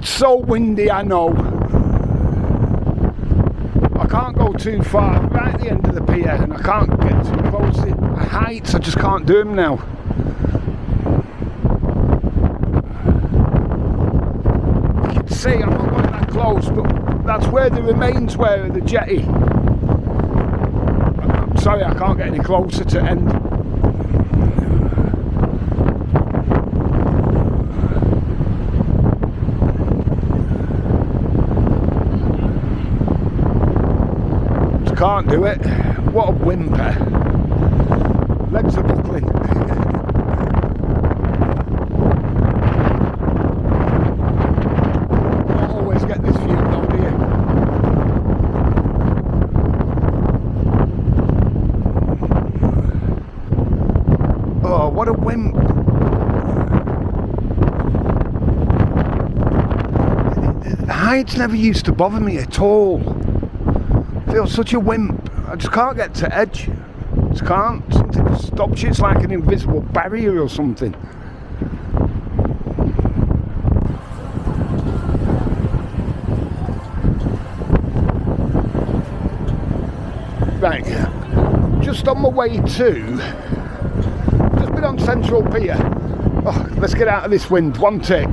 It's so windy, I know. I can't go too far. I'm right at the end of the pier and I can't get too close. The heights, I just can't do them now. You can see I'm not going that close, but that's where the remains were of the jetty. I'm sorry, I can't get any closer to end. Can't do it. What a whimper. Legs are buckling. Don't always get this view though, do you? Oh, what a wimp. The heights never used to bother me at all. I feel such a wimp. I just can't get to edge. Just can't. Something stops you. It's like an invisible barrier or something. Right. Just on my way to. Just been on Central Pier. Oh, let's get out of this wind. One take.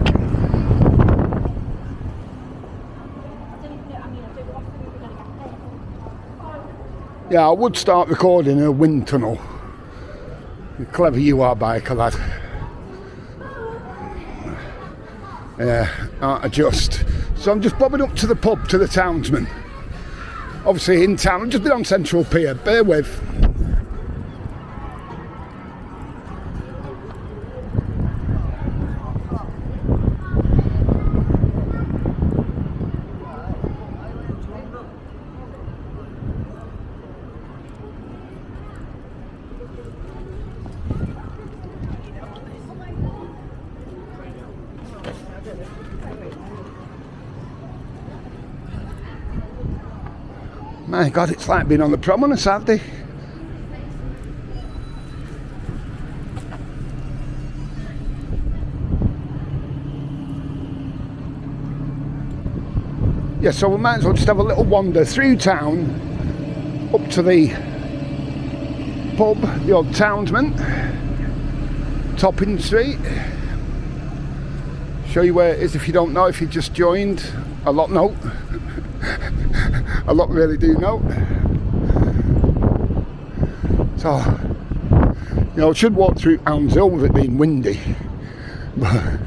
Yeah, I would start recording in a wind tunnel. Clever you are, biker lad. Yeah, aren't I just? So I'm just bobbing up to the pub, to the Townsman. Obviously in town, I've just been on Central Pier, bear with. My God, it's like being on the prom on a Saturday. Yeah, so we might as well just have a little wander through town, up to the pub, the old Townsman, Topping Street. Show you where it is if you don't know, if you just joined. A lot know. A lot really do know. So, you know, I should walk through Elms Hill with it being windy. But,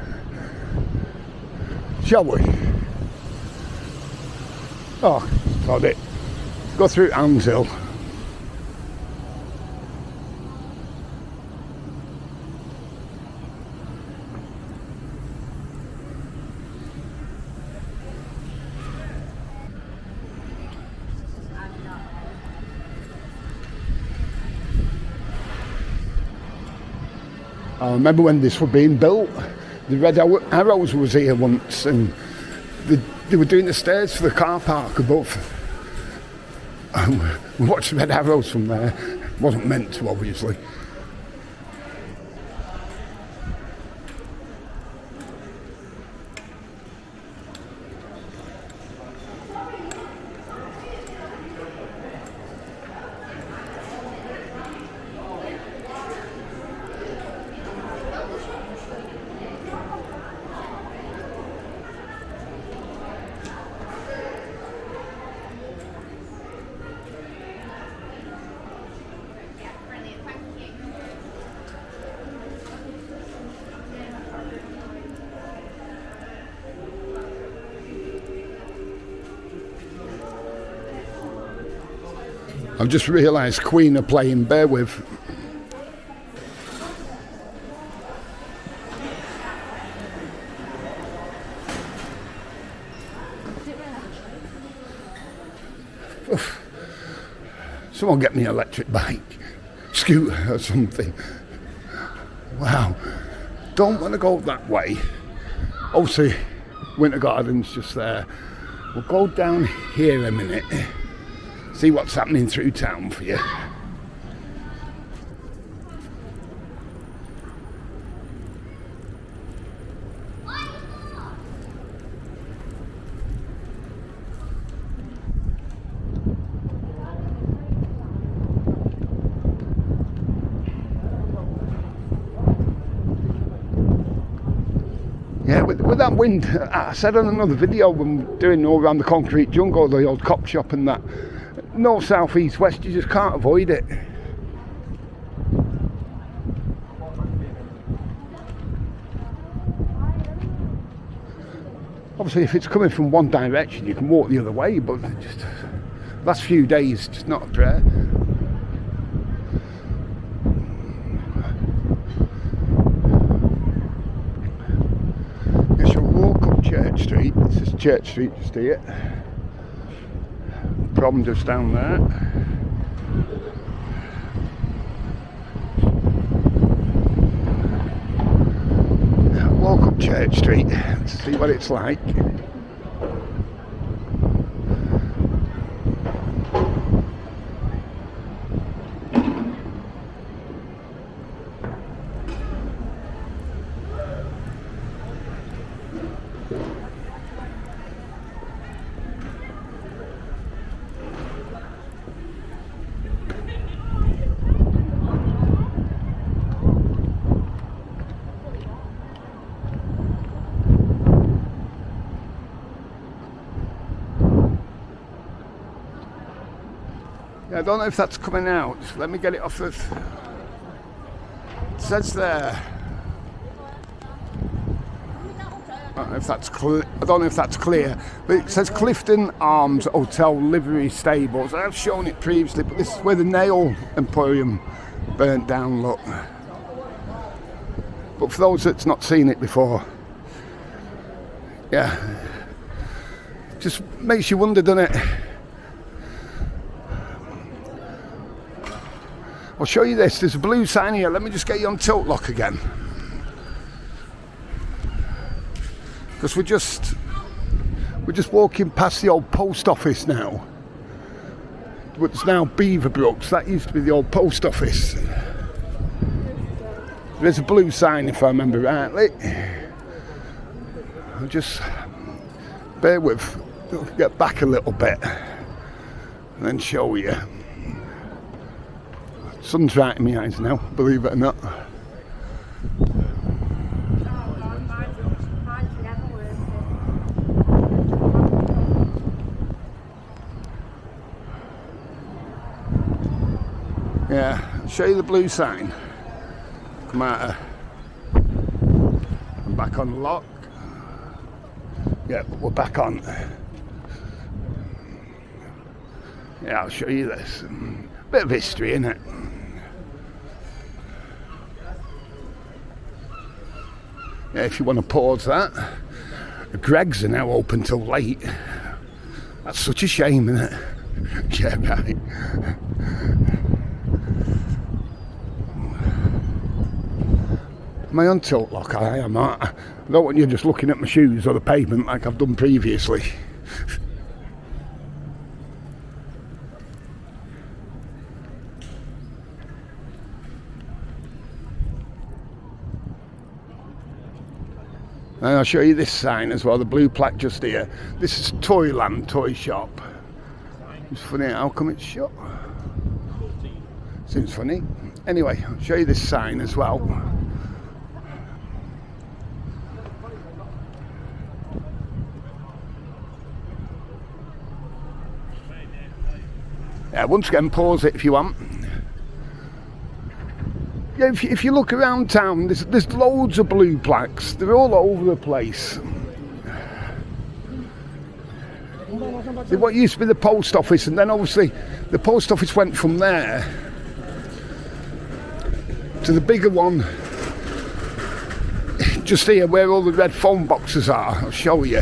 shall we? Oh, got it. Go through Elms Hill. I remember when this was being built, the Red Arrows was here once, and they were doing the stairs for the car park above. We watched the Red Arrows from there. Wasn't meant to, obviously. I've just realised Queen are playing, bear with. Oof. Someone get me an electric bike, scooter or something. Wow, don't want to go that way. Obviously, Winter Garden's just there. We'll go down here a minute. See what's happening through town for you. with that wind, I said on another video when we're doing all around the concrete jungle, the old cop shop and that, north, south, east, west, you just can't avoid it. Obviously, if it's coming from one direction, you can walk the other way, but just last few days, just not a prayer. Yes, you'll walk up Church Street. This is Church Street just here. Prom just down there. Walk up Church Street to see what it's like. I don't know if that's coming out. Let me get it off of. It says there. I don't know if that's clear, but it says Clifton Arms Hotel Livery Stables. I've shown it previously, but this is where the Nail Emporium burnt down. Look. But for those that's not seen it before, yeah, just makes you wonder, doesn't it? I'll show you this. There's a blue sign here. Let me just get you on tilt lock again. Because we're just walking past the old post office now. It's now Beaverbrooks. That used to be the old post office. There's a blue sign if I remember rightly. I'll just bear with. I'll get back a little bit and then show you. Sun's right in my eyes now, believe it or not. Yeah, I'll show you the blue sign. Come out. I'm back on the lock. Yeah, we're back on. Yeah, I'll show you this. Bit of history, innit? Yeah, if you want to pause that. Greg's are now open till late. That's such a shame, isn't it? Yeah, right. Am I on tilt lock? I am. I don't want you just looking at my shoes or the pavement like I've done previously. And I'll show you this sign as well, the blue plaque just here. This is Toyland Toy Shop. It's funny, how come it's shut? Seems funny. Anyway, I'll show you this sign as well. Yeah, once again, pause it if you want. Yeah, if you look around town, there's loads of blue plaques. They're all over the place. What used to be the post office, and then obviously the post office went from there to the bigger one just here where all the red phone boxes are. I'll show you.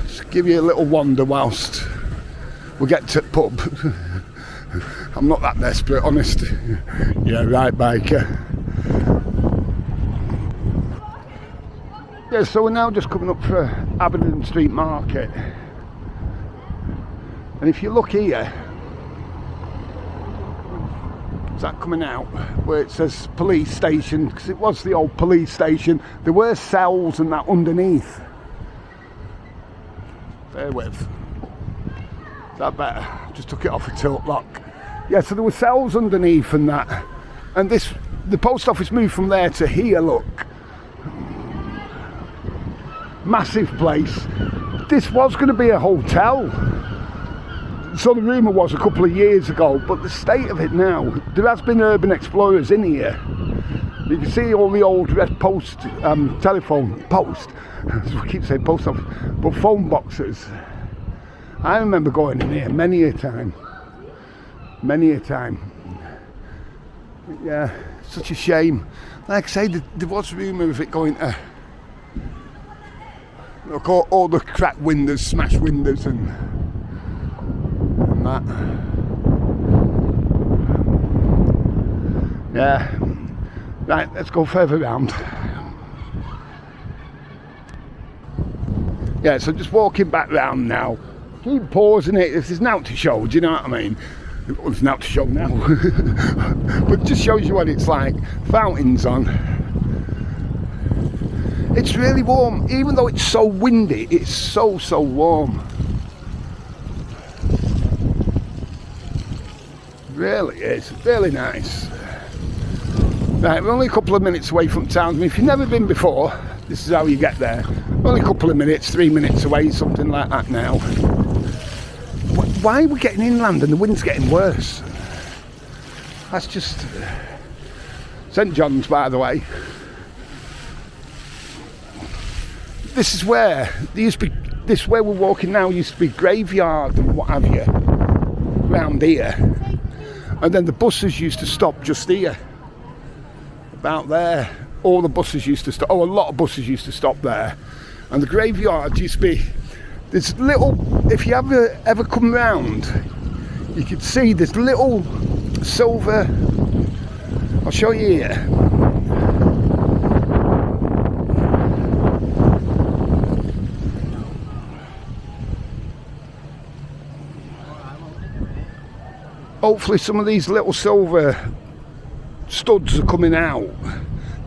Just give you a little wander whilst we get to the pub. I'm not that desperate, honest. Yeah, right, biker. Yeah, so we're now just coming up for Aberdeen Street Market. And if you look here, is that coming out? Where it says police station, because it was the old police station. There were cells and that underneath. Bear with. Is that better? Just took it off a tilt lock. Yeah, so there were cells underneath and that. And the post office moved from there to here, look. massive place. This was going to be a hotel. So the rumour was a couple of years ago, but the state of it now, there has been urban explorers in here. You can see all the old red post, telephone post, I keep saying post office, but phone boxes. I remember going in here many a time. Yeah, such a shame. Like I say, there was rumour of it going to, look, all the cracked windows, smashed windows and that. Yeah. Right, let's go further round. Yeah, so just walking back round now. Keep pausing it if there's nothing to show, do you know what I mean? Well, there's nothing to show now. But it just shows you what it's like. Fountains on. It's really warm, even though it's so windy, it's so warm. Really is, really nice. Right, we're only a couple of minutes away from Townsman. If you've never been before, this is how you get there. Only a couple of minutes, 3 minutes away, something like that now. Why are we getting inland and the wind's getting worse? That's just... St John's, by the way. This is where, this where we're walking now used to be graveyard and what have you, round here. And then the buses used to stop just here. About there, all the buses used to stop. Oh, a lot of buses used to stop there, and the graveyard used to be. There's little. If you ever come round, you could see this little silver. I'll show you here. Hopefully, some of these little silver studs are coming out.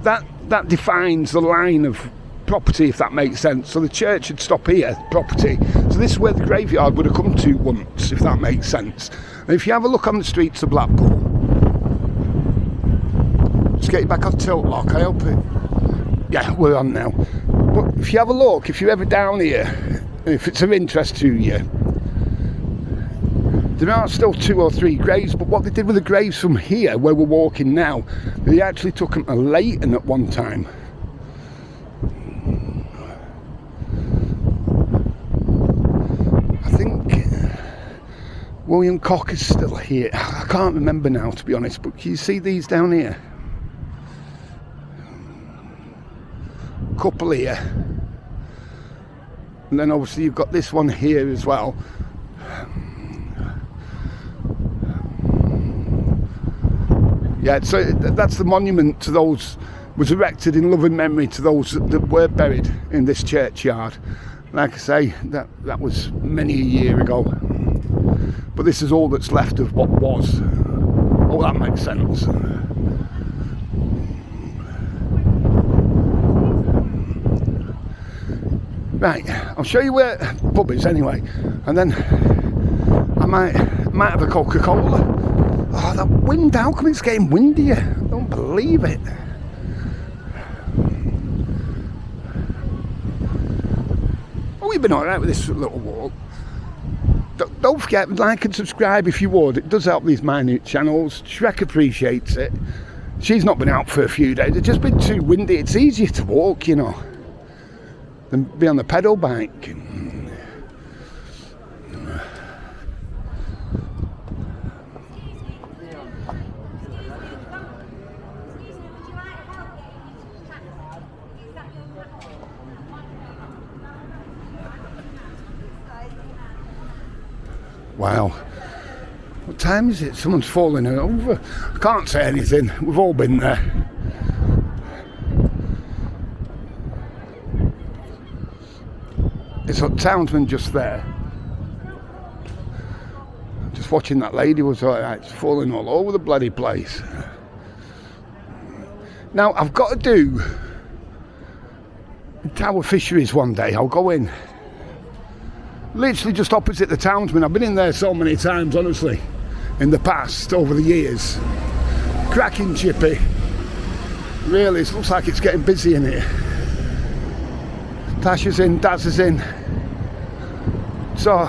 That defines the line of property, if that makes sense. So the church would stop here, property. So this is where the graveyard would have come to once, if that makes sense. And if you have a look on the streets of Blackpool, just get you back on tilt lock, I hope it. Yeah, we're on now. But if you have a look, if you're ever down here, if it's of interest to you, there are still 2 or 3 graves, but what they did with the graves from here, where we're walking now, they actually took them to Leighton at one time. I think William Cock is still here. I can't remember now, to be honest, but can you see these down here? Couple here. And then obviously you've got this one here as well. Yeah, so that's the monument to those, was erected in loving memory to those that were buried in this churchyard. Like I say, that was many a year ago. But this is all that's left of what was. Oh, that makes sense. Right, I'll show you where pub is anyway, and then I might have a Coca-Cola. Oh, that wind, how come it's getting windier? I don't believe it. Oh, we've been alright with this little walk. Don't forget, like and subscribe if you would. It does help these minute channels. Shrek appreciates it. She's not been out for a few days. It's just been too windy. It's easier to walk, you know, than be on the pedal bike. Wow. What time is it? Someone's falling over. I can't say anything. We've all been there. It's a Townsman just there. Just watching that lady was alright. It's falling all over the bloody place. Now, I've got to do Tower Fisheries one day. I'll go in. Literally just opposite the Townsman. I've been in there so many times, honestly, in the past, over the years. Cracking chippy. Really, it looks like it's getting busy in here. Tash is in, Daz is in. So,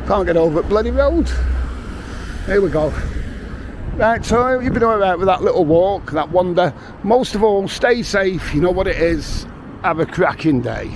can't get over the bloody road. Here we go. Right, so you've been alright with that little walk, that wander. Most of all, stay safe, you know what it is. Have a cracking day.